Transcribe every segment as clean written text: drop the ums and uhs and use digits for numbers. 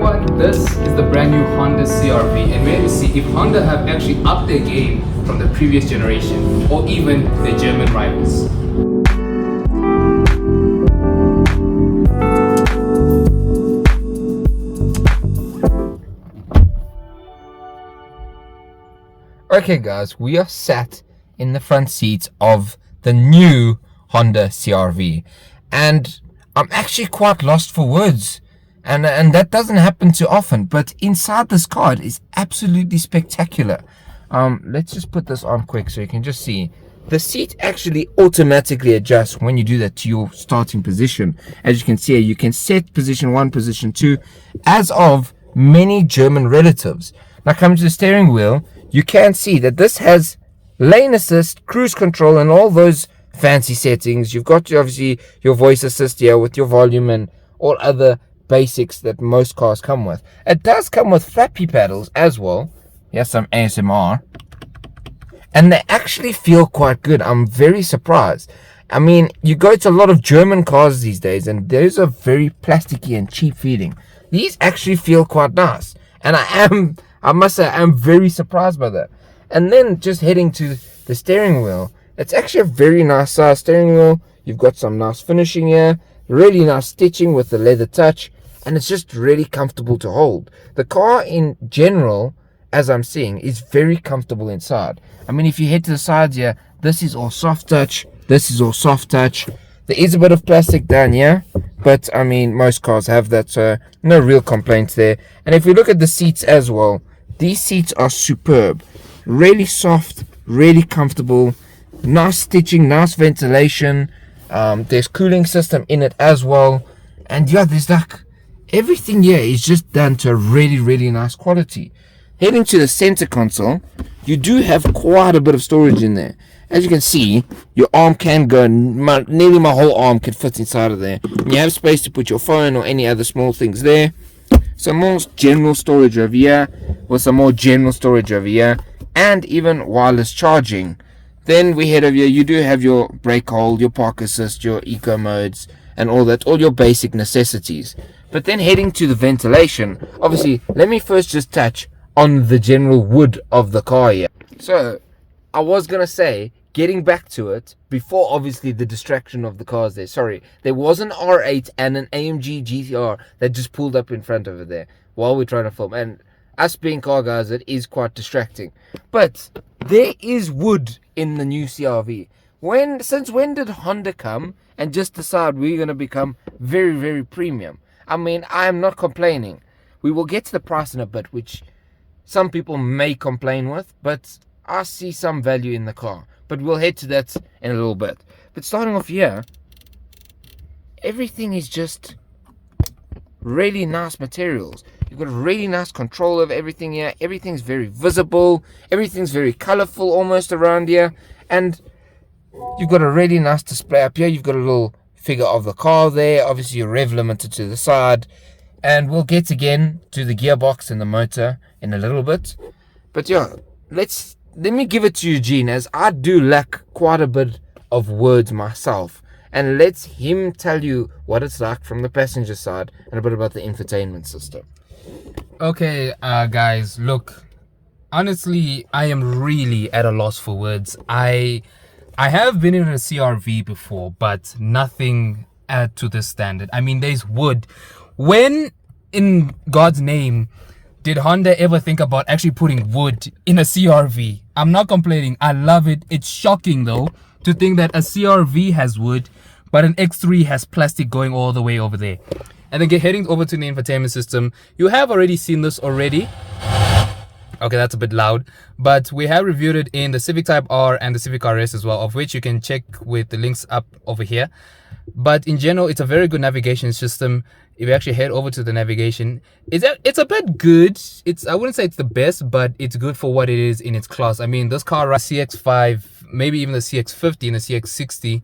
what? This is the brand new Honda CR-V, and we're going to see if Honda have actually upped their game from the previous generation or even their German rivals. Okay guys, we are sat in the front seat of the new Honda CR-V, and I'm actually quite lost for words, and that doesn't happen too often. But inside this car, it is absolutely spectacular. Let's just put this on quick so you can just see. The seat actually automatically adjusts when you do that to your starting position. As you can see, you can set position 1, position 2, as of many German relatives. Now coming to the steering wheel, you can see that this has lane assist, cruise control, and all those fancy settings. You've got obviously your voice assist here with your volume and all other basics that most cars come with. It does come with flappy paddles as well. Here's some ASMR. And they actually feel quite good. I'm very surprised. I mean, you go to a lot of German cars these days, and those are very plasticky and cheap feeling. These actually feel quite nice. And I must say, I'm very surprised by that. And then just heading to the steering wheel, it's actually a very nice size steering wheel. You've got some nice finishing here, really nice stitching with the leather touch, and it's just really comfortable to hold. The car in general, as I'm seeing, is very comfortable inside. I mean, if you head to the sides here, this is all soft touch, this is all soft touch. There is a bit of plastic down here, but I mean, most cars have that, so no real complaints there. And if we look at the seats as well, these seats are superb. Really soft, really comfortable, nice stitching, nice ventilation. There's cooling system in it as well. And yeah, there's like, everything here is just done to a really, really nice quality. Heading to the center console, you do have quite a bit of storage in there. As you can see, your arm can go, nearly my whole arm can fit inside of there. And you have space to put your phone or any other small things there. Some more general storage over here, with some more general storage over here, and even wireless charging. Then we head over here, you do have your brake hold, your park assist, your eco modes, and all that, all your basic necessities. But then heading to the ventilation, obviously, let me first just touch on the general wood of the car here. So, I was going to say, getting back to it, before obviously the distraction of the cars there, sorry, there was an R8 and an AMG GTR that just pulled up in front over there while we're trying to film. And us being car guys, it is quite distracting. But there is wood in the new CR-V. Since when did Honda come and just decide we're going to become very, very premium? I mean, I am not complaining. We will get to the price in a bit, which some people may complain with, but I see some value in the car. But we'll head to that in a little bit. But starting off here, everything is just really nice materials. You've got really nice control of everything here. Everything's very visible. Everything's very colorful almost around here. And you've got a really nice display up here. You've got a little figure of the car there. Obviously, your rev limiter to the side. And we'll get again to the gearbox and the motor in a little bit. But yeah, let me give it to Eugene, as I do lack quite a bit of words myself. And let him tell you what it's like from the passenger side and a bit about the infotainment system. Okay, guys, look, honestly, I am really at a loss for words. I have been in a CR-V before, but nothing to this standard. I mean, there's wood. When, in God's name, did Honda ever think about actually putting wood in a CR-V? I'm not complaining. I love it. It's shocking, though, to think that a CR-V has wood, but an X3 has plastic going all the way over there. And then heading over to the infotainment system, you have already seen this already. Okay, that's a bit loud. But we have reviewed it in the Civic Type R and the Civic RS as well, of which you can check with the links up over here. But in general, it's a very good navigation system. If you actually head over to the navigation, it's a bit good. I wouldn't say it's the best, but it's good for what it is in its class. I mean, this car rides CX-5, maybe even the CX-50 and the CX-60.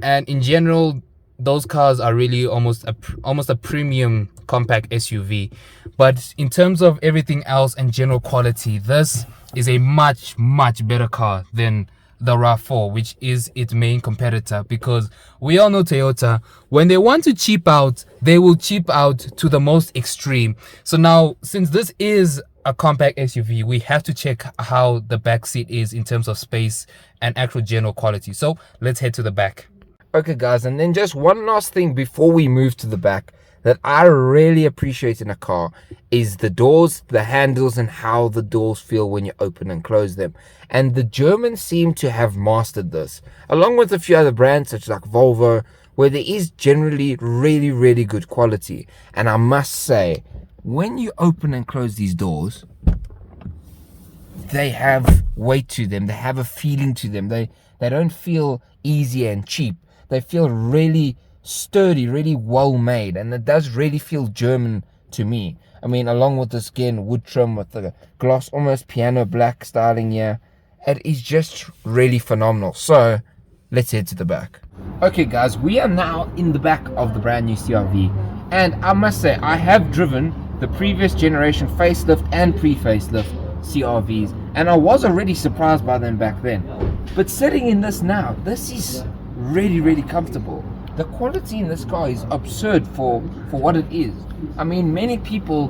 And in general, those cars are really almost a premium compact SUV. But in terms of everything else and general quality, this is a much better car than the RAV4, which is its main competitor, because we all know Toyota, when they want to cheap out, they will cheap out to the most extreme. So now, since this is a compact SUV, we have to check how the back seat is in terms of space and actual general quality. So let's head to the back. Okay guys, and then just one last thing before we move to the back that I really appreciate in a car is the doors, the handles, and how the doors feel when you open and close them. And the Germans seem to have mastered this, along with a few other brands such as like Volvo, where there is generally really good quality. And I must say, when you open and close these doors, they have weight to them, they have a feeling to them. They don't feel easy and cheap. They feel really sturdy, really well made, and it does really feel German to me. I mean, along with this again wood trim with the gloss, almost piano black styling here, it is just really phenomenal. So let's head to the back. Okay guys, we are now in the back of the brand new CR-V, and I must say I have driven the previous generation facelift and pre-facelift CR-Vs, and I was already surprised by them back then. But sitting in this now, this is really comfortable. The quality in this car is absurd for what it is. I mean, many people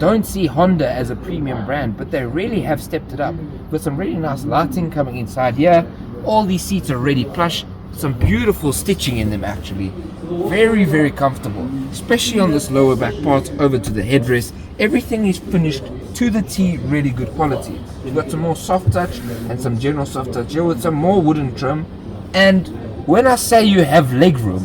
don't see Honda as a premium brand, but they really have stepped it up with some really nice lighting coming inside here. All these seats are really plush, some beautiful stitching in them actually. Very comfortable, especially on this lower back part over to the headrest. Everything is finished to the T, really good quality. You've got some more soft touch and some general soft touch here with some more wooden trim. And when I say you have legroom,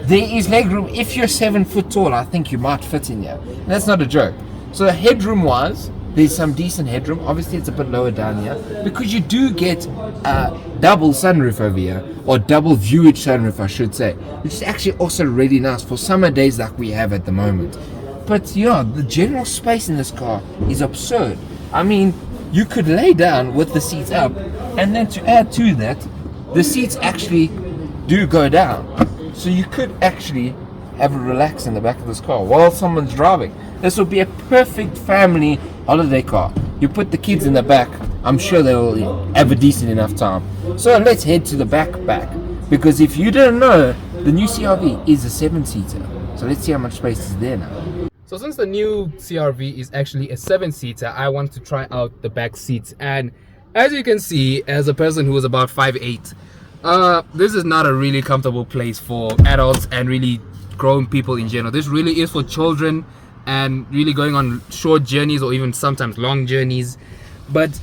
there is legroom. If you're 7 foot tall, I think you might fit in here. And that's not a joke. So headroom wise, there's some decent headroom. Obviously it's a bit lower down here because you do get a double sunroof over here, or double viewage sunroof I should say, which is actually also really nice for summer days like we have at the moment. But yeah, the general space in this car is absurd. I mean, you could lay down with the seats up, and then to add to that, the seats actually do go down. So you could actually have a relax in the back of this car while someone's driving. This will be a perfect family holiday car. You put the kids in the back, I'm sure they will have a decent enough time. So let's head to the back, because if you didn't know, the new CR-V is a 7-seater. So let's see how much space is there now. So since the new CR-V is actually a 7-seater, I want to try out the back seats. And as you can see, as a person who is about 5'8", this is not a really comfortable place for adults and really grown people in general. This really is for children and really going on short journeys or even sometimes long journeys. But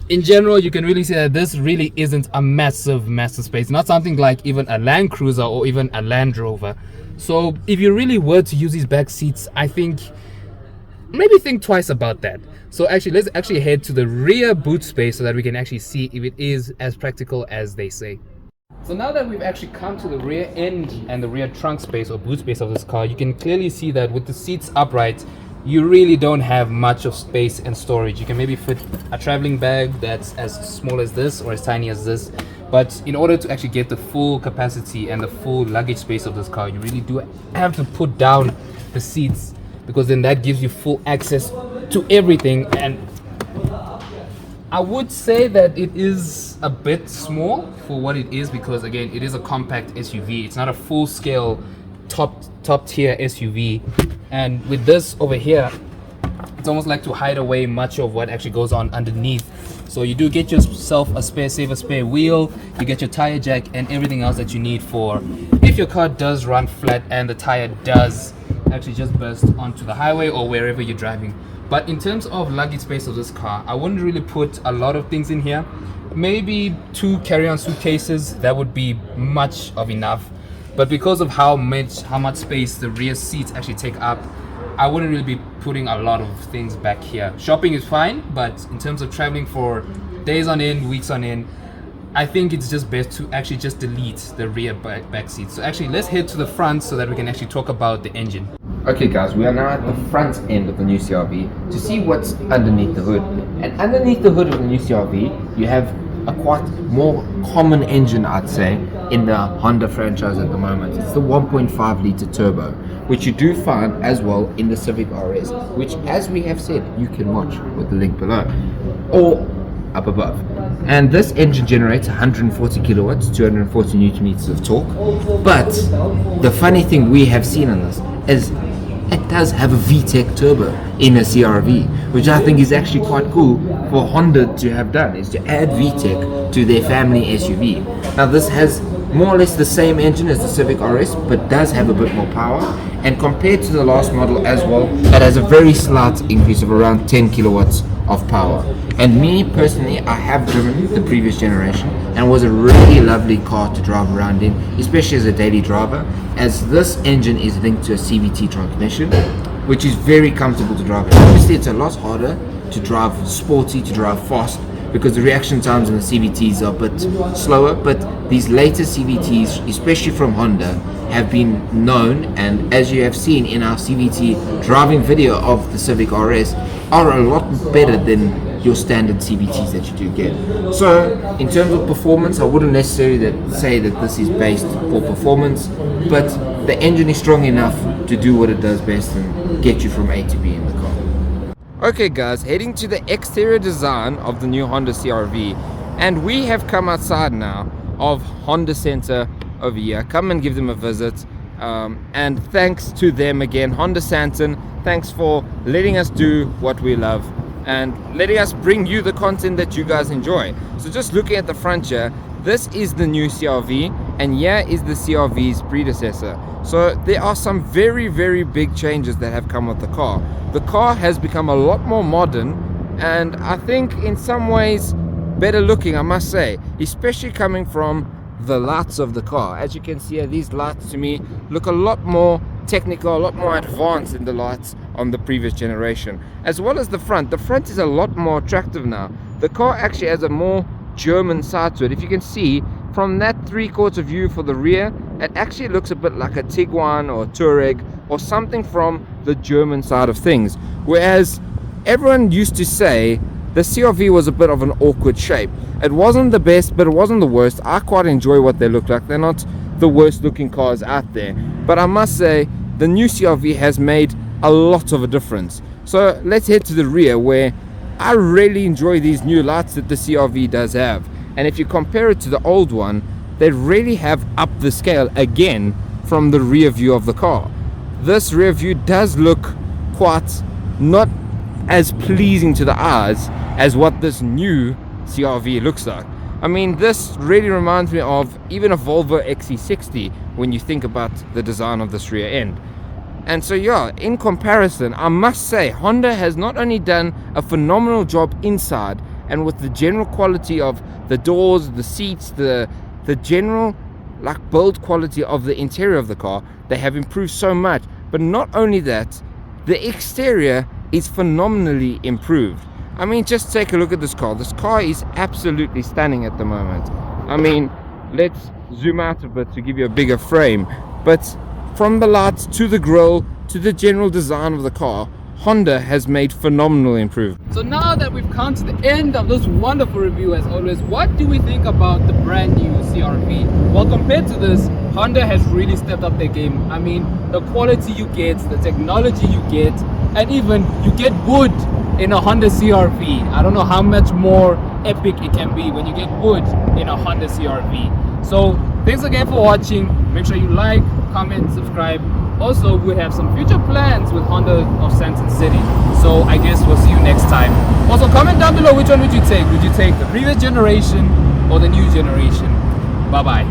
in general, you can really see that this really isn't a massive space. Not something like even a Land Cruiser or even a Land Rover. So if you really were to use these back seats, I think maybe think twice about that. So actually, let's actually head to the rear boot space so that we can actually see if it is as practical as they say. So now that we've actually come to the rear end and the rear trunk space or boot space of this car, you can clearly see that with the seats upright, you really don't have much of space and storage. You can maybe fit a traveling bag that's as small as this or as tiny as this. But in order to actually get the full capacity and the full luggage space of this car, you really do have to put down the seats, because then that gives you full access to everything. And I would say that it is a bit small for what it is, because again, it is a compact SUV. It's not a full-scale top tier SUV. And with this over here, it's almost like to hide away much of what actually goes on underneath. So you do get yourself a spare wheel, you get your tire jack and everything else that you need for if your car does run flat and the tire does actually just burst onto the highway or wherever you're driving. But in terms of luggage space of this car, I wouldn't really put a lot of things in here. Maybe 2 carry-on suitcases, that would be much of enough. But because of how much space the rear seats actually take up, I wouldn't really be putting a lot of things back here. Shopping is fine, but in terms of traveling for days on end, weeks on end, I think it's just best to actually just delete the rear back seats. So actually, let's head to the front so that we can actually talk about the engine. Okay guys, we are now at the front end of the new CR-V to see what's underneath the hood. And underneath the hood of the new CR-V, you have a quite more common engine, I'd say, in the Honda franchise at the moment. It's the 1.5 litre turbo, which you do find as well in the Civic RS, which, as we have said, you can watch with the link below. Or up above. And this engine generates 140 kilowatts, 240 newton meters of torque. But the funny thing we have seen on this is it does have a VTEC turbo in a CR-V, which I think is actually quite cool for Honda to have done, is to add VTEC to their family SUV. Now this has more or less the same engine as the Civic RS, but does have a bit more power, and compared to the last model as well, it has a very slight increase of around 10 kilowatts of power. And me personally, I have driven the previous generation and it was a really lovely car to drive around in, especially as a daily driver, as this engine is linked to a CVT transmission, which is very comfortable to drive. Obviously it's a lot harder to drive sporty, to drive fast, because the reaction times in the CVTs are a bit slower, but these later CVTs, especially from Honda, have been known, and as you have seen in our CVT driving video of the Civic RS, are a lot better than your standard CVTs that you do get. So in terms of performance, I wouldn't necessarily say that this is based for performance, but the engine is strong enough to do what it does best and get you from A to B in the car. Okay guys, heading to the exterior design of the new Honda CR-V, and we have come outside now of Honda Center over here. Come and give them a visit, and thanks to them again, Honda Santon, thanks for letting us do what we love and letting us bring you the content that you guys enjoy. So just looking at the front here, this is the new CR-V, and here is the CR-V's predecessor. So there are some very, very big changes that have come with the car. The car has become a lot more modern, and I think in some ways better looking, I must say, especially coming from the lights of the car. As you can see here, these lights to me look a lot more technical, a lot more advanced than the lights on the previous generation. As well as the front. The front is a lot more attractive now. The car actually has a more German side to it. If you can see from that 3/4 view for the rear, it actually looks a bit like a Tiguan or a Touareg or something from the German side of things. Whereas everyone used to say the CR-V was a bit of an awkward shape. It wasn't the best, but it wasn't the worst. I quite enjoy what they look like. They're not the worst looking cars out there, but I must say the new CR-V has made a lot of a difference. So let's head to the rear, where I really enjoy these new lights that the CR-V does have. And if you compare it to the old one, they really have upped the scale again from the rear view of the car. This rear view does look quite not as pleasing to the eyes as what this new CR-V looks like. I mean, this really reminds me of even a Volvo XC60 when you think about the design of this rear end. And so yeah, in comparison, I must say Honda has not only done a phenomenal job inside and with the general quality of the doors, the seats, the general like build quality of the interior of the car, they have improved so much. But not only that, the exterior is phenomenally improved. I mean, just take a look at this car. This car is absolutely stunning at the moment. I mean, let's zoom out a bit to give you a bigger frame, but from the lights to the grille to the general design of the car, Honda has made phenomenal improvements. So now that we've come to the end of this wonderful review, as always, what do we think about the brand new CR-V? Well, compared to this, Honda has really stepped up their game. I mean, the quality you get, the technology you get, and even you get wood in a Honda CR-V. I don't know how much more epic it can be when you get wood in a Honda CR-V. So thanks again for watching. Make sure you like, comment, subscribe. Also, we have some future plans with Honda of Santon City. So I guess we'll see you next time. Also, comment down below which one would you take. Would you take the previous generation or the new generation? Bye bye.